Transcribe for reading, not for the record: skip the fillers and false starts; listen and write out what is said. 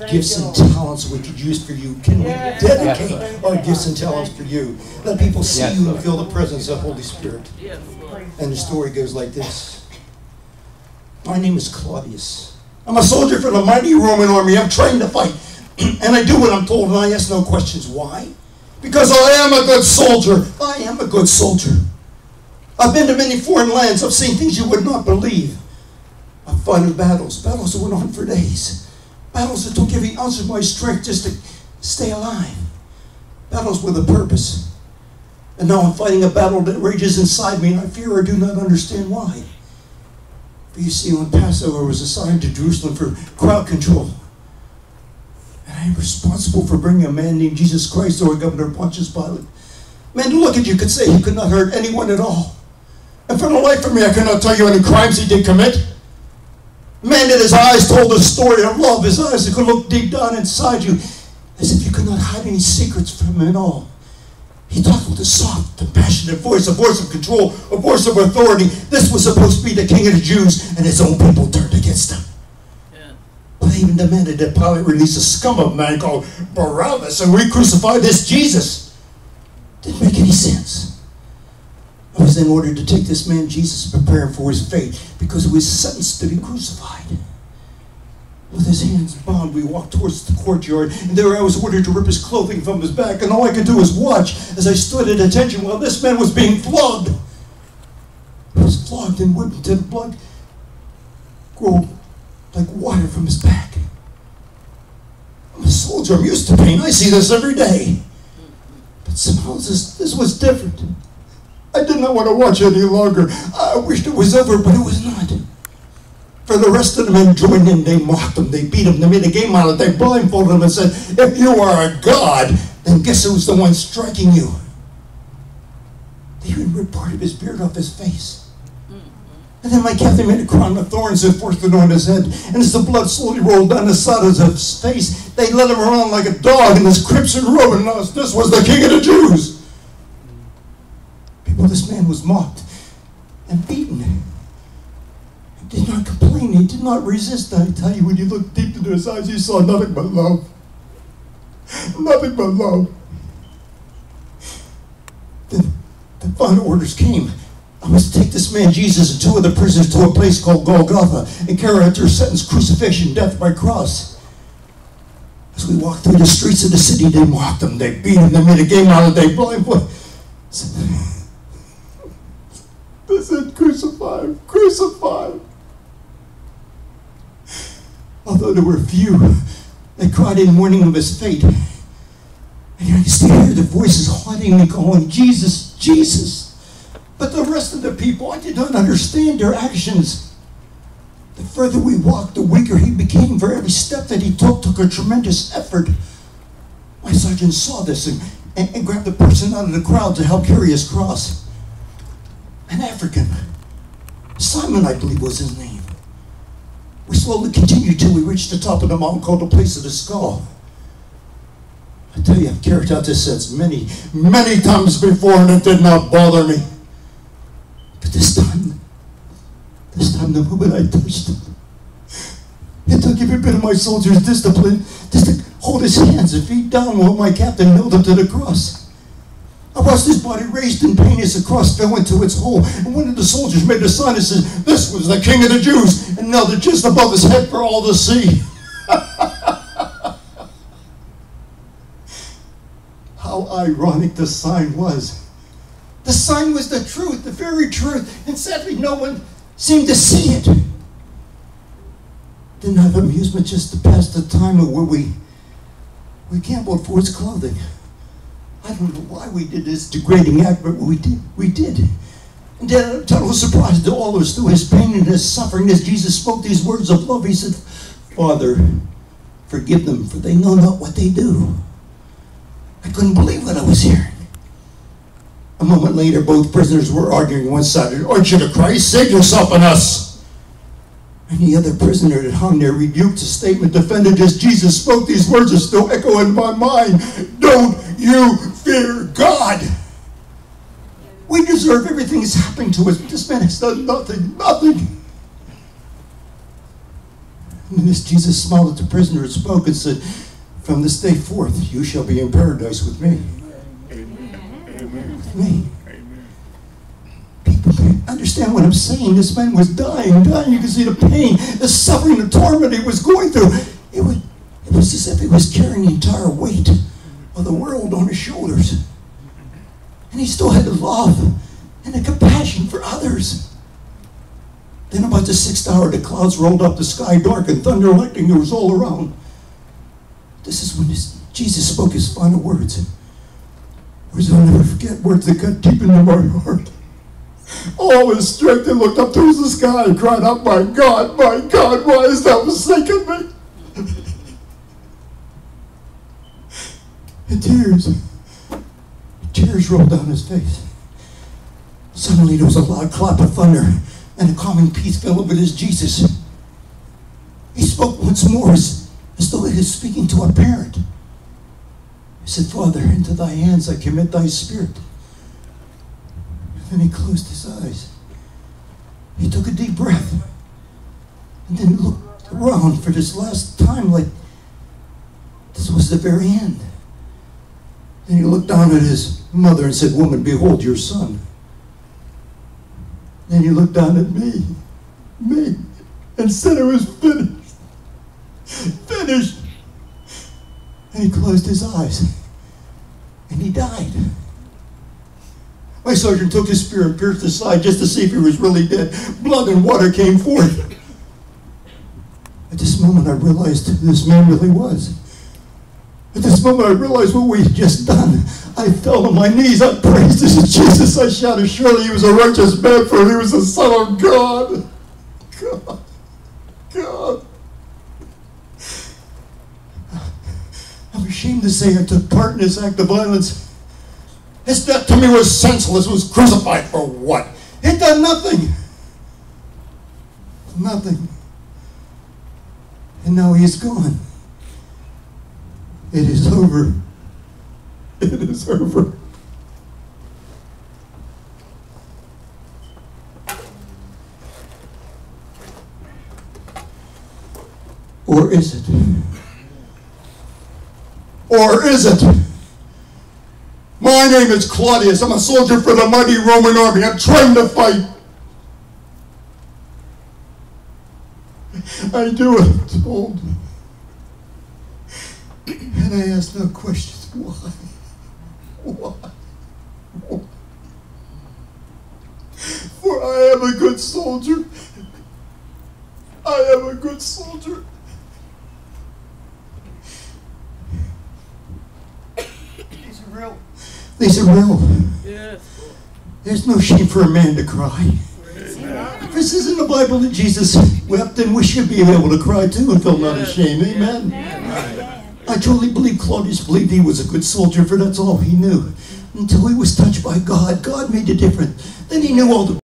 gifts and talents we could use for you. Can we dedicate our gifts and talents for you? Let people see you and feel the presence of Holy Spirit. And the story goes like this. My name is Claudius. I'm a soldier for the mighty Roman army. I'm trained to fight. And I do what I'm told, and I ask no questions. Why? Because I am a good soldier. I am a good soldier. I've been to many foreign lands. I've seen things you would not believe. I've fought in battles that went on for days. Battles that took every ounce of my strength just to stay alive. Battles with a purpose. And now I'm fighting a battle that rages inside me, and I fear I do not understand why. But you see, when Passover was assigned to Jerusalem for crowd control, and I am responsible for bringing a man named Jesus Christ to Governor Pontius Pilate. Man, to look at you could say he could not hurt anyone at all. And for the life of me, I cannot tell you any crimes he did commit. Man, that his eyes told a story of love. His eyes that could look deep down inside you, as if you could not hide any secrets from him at all. He talked with a soft and passionate voice, a voice of control, a voice of authority. This was supposed to be the king of the Jews, and his own people turned against him. But they even demanded that Pilate release a scum of a man called Barabbas, and we crucified this Jesus. Didn't make any sense. I was then ordered to take this man Jesus and prepare him for his fate, because he was sentenced to be crucified. With his hands bound, we walked towards the courtyard, and there I was ordered to rip his clothing from his back, and all I could do was watch as I stood at attention while this man was being flogged. He was flogged and whipped until the blood grew like water from his back. I'm a soldier. I'm used to pain. I see this every day. But somehow this was different. I did not want to watch any longer. I wished it was over, but it was not. For the rest of the men joined in. They mocked him. They beat him. They made a game out of it. They blindfolded him and said, if you are a god, then guess who's the one striking you? They even ripped part of his beard off his face. And then my captain made a crown of thorns and forced it on his head. And as the blood slowly rolled down the side of his face, they led him around like a dog in his crimson robe and announced this was the king of the Jews. People, this man was mocked and beaten. He did not complain. He did not resist. I tell you, when you looked deep into his eyes, you saw nothing but love. Nothing but love. Then the final orders came. I must take this man Jesus and two other prisoners to a place called Golgotha and carry out their sentence, crucifixion, death by cross. As we walked through the streets of the city, they mocked him, they beat him, they made a game out of it, they blindfolded. They said, crucify him, crucify him. Although there were few that cried in mourning of his fate, and I could still hear the voices haunting me, calling, Jesus, Jesus. But the rest of the people, I did not understand their actions. The further we walked, the weaker he became. For every step that he took a tremendous effort. My sergeant saw this and grabbed the person out of the crowd to help carry his cross. An African. Simon, I believe, was his name. We slowly continued till we reached the top of the mountain called the Place of the Skull. I tell you, I've carried out this sense many, many times before, and it did not bother me. But this time, the moment I touched him, it took every bit of my soldier's discipline just to hold his hands and feet down while my captain nailed him to the cross. I watched his body raised in pain as the cross fell into its hole, and one of the soldiers made a sign and said, this was the king of the Jews, and nailed it just above his head for all to see. How ironic the sign was. The sign was the truth, the very truth, and sadly no one seemed to see it. Didn't have amusement just to pass the time where we gambled for his clothing. I don't know why we did this degrading act, but we did. And then, total surprise to all of us, through his pain and his suffering, as Jesus spoke these words of love, he said, Father, forgive them, for they know not what they do. I couldn't believe what I was hearing. A moment later, both prisoners were arguing. One side, aren't you the Christ? Save yourself and us. And the other prisoner that hung there rebuked the statement, defended as Jesus spoke. These words are still echoing in my mind. Don't you fear God? We deserve everything that's happening to us, but this man has done nothing, nothing. And then Jesus smiled at the prisoner and spoke and said, "From this day forth, you shall be in paradise with me." With me. People can't understand what I'm saying. This man was dying. You can see the pain, the suffering, the torment he was going through. It was as if he was carrying the entire weight of the world on his shoulders. And he still had the love and the compassion for others. Then about the 6th hour, the clouds rolled up, the sky dark, and thunder and lightning was all around. This is when Jesus spoke his final words. Words I'll never forget, words that got deep into my heart. All his strength, and looked up towards the sky and cried out, my God, why hast thou forsaken me?" And tears rolled down his face. Suddenly there was a loud clap of thunder, and a calming peace fell over this Jesus. He spoke once more as though he was speaking to a parent. He said, "Father, into thy hands I commit thy spirit." And then he closed his eyes. He took a deep breath and then looked around for this last time like this was the very end. Then he looked down at his mother and said, "Woman, behold your son." Then he looked down at me, and said it was finished. Finished. And he closed his eyes. And he died. My sergeant took his spear and pierced his side just to see if he was really dead. Blood and water came forth. At this moment I realized who this man really was. At this moment I realized what we had just done. I fell on my knees. I praised this Jesus. I shouted, surely he was a righteous man, for he was the Son of God. God. I'm ashamed to say I took part in this act of violence. His death to me was senseless. It was crucified for what? It done nothing. Nothing. And now he is gone. It is over. It is over. Or is it? Or is it? My name is Claudius. I'm a soldier for the mighty Roman army. I'm trained to fight. I do what I'm told. And I ask no questions. Why? Why? For I am a good soldier. I am a good soldier. These are real. These are real. Yes. There's no shame for a man to cry. If this isn't the Bible that Jesus wept, then we should be able to cry too and feel not ashamed. Amen. I truly believe Claudius believed he was a good soldier, for that's all he knew. Until he was touched by God. God made a difference. Then he knew all the